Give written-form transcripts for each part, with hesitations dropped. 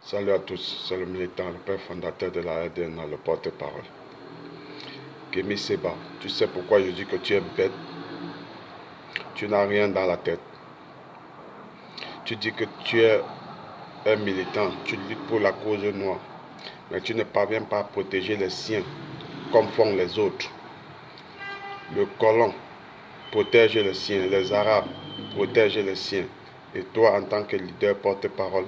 Salut à tous, c'est le militant, le père fondateur de la RDN, le porte-parole. Kémy Séba, tu sais pourquoi je dis que tu es bête? Tu n'as rien dans la tête. Tu dis que tu es un militant, tu luttes pour la cause noire, mais tu ne parviens pas à protéger les siens comme font les autres. Le colon protège les siens, les Arabes protègent les siens. Et toi, en tant que leader porte-parole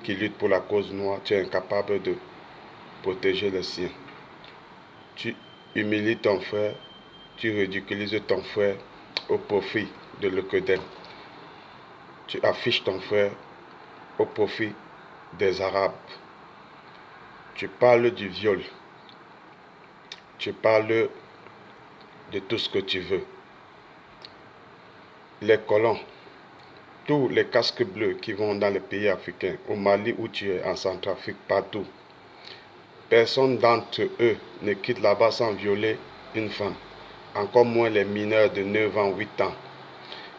qui lutte pour la cause noire, tu es incapable de protéger les siens. Tu humilies ton frère, tu ridiculises ton frère au profit de l'Occident. Tu affiches ton frère au profit des Arabes. Tu parles du viol. Tu parles de tout ce que tu veux. Les colons, tous les casques bleus qui vont dans les pays africains, au Mali où tu es, en Centrafrique, partout, personne d'entre eux ne quitte là-bas sans violer une femme, encore moins les mineurs de 9 ans, 8 ans.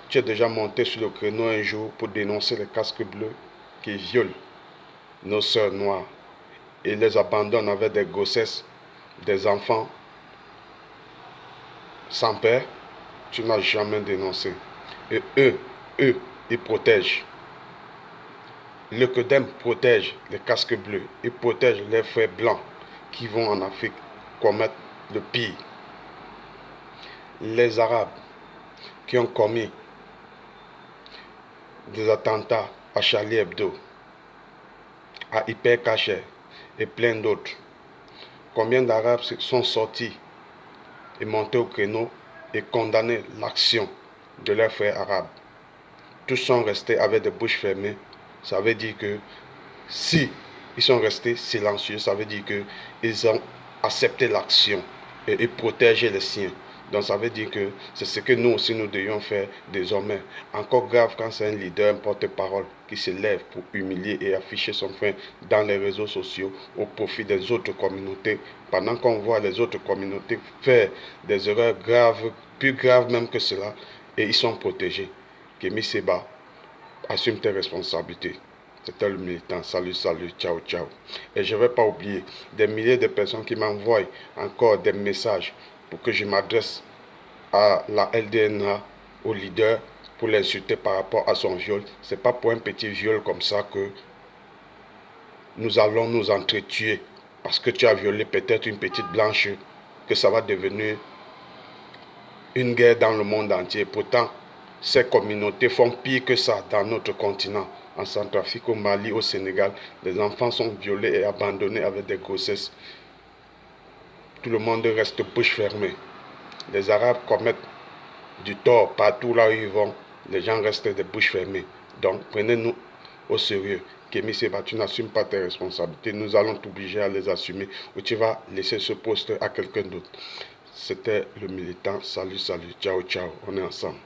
Tu es déjà monté sur le créneau un jour pour dénoncer les casques bleus qui violent nos sœurs noires et les abandonnent avec des grossesses, des enfants sans père. Tu n'as jamais dénoncé. Et eux, ils protègent. Le CODEM protège les casques bleus. Ils protègent les frères blancs qui vont en Afrique commettre le pire. Les Arabes qui ont commis des attentats à Charlie Hebdo, à Hyper Cacher et plein d'autres. Combien d'Arabes sont sortis et montés au créneau et condamné l'action de leurs frères arabes? Tous sont restés avec des bouches fermées. Ça veut dire que si ils sont restés silencieux, ça veut dire qu'ils ont accepté l'action et ils protègent les siens. Donc ça veut dire que c'est ce que nous aussi nous devions faire désormais. Encore grave quand c'est un leader, un porte-parole qui se lève pour humilier et afficher son frère dans les réseaux sociaux au profit des autres communautés. Pendant qu'on voit les autres communautés faire des erreurs graves, plus graves même que cela, et ils sont protégés. Kémy Séba, assume tes responsabilités. C'était le militant. Salut, salut, ciao, ciao. Et je ne vais pas oublier des milliers de personnes qui m'envoient encore des messages pour que je m'adresse à la LDNA, au leader, pour l'insulter par rapport à son viol. Ce n'est pas pour un petit viol comme ça que nous allons nous entretuer parce que tu as violé peut-être une petite blanche, que ça va devenir une guerre dans le monde entier. Pourtant, ces communautés font pire que ça dans notre continent. En Centrafrique, au Mali, au Sénégal, les enfants sont violés et abandonnés avec des grossesses. Tout le monde reste bouche fermée. Les Arabes commettent du tort partout là où ils vont. Les gens restent des bouches fermées. Donc, prenez-nous au sérieux. Kémy Séba, tu n'assumes pas tes responsabilités. Nous allons t'obliger à les assumer ou tu vas laisser ce poste à quelqu'un d'autre. C'était le militant. Salut, salut. Ciao, ciao. On est ensemble.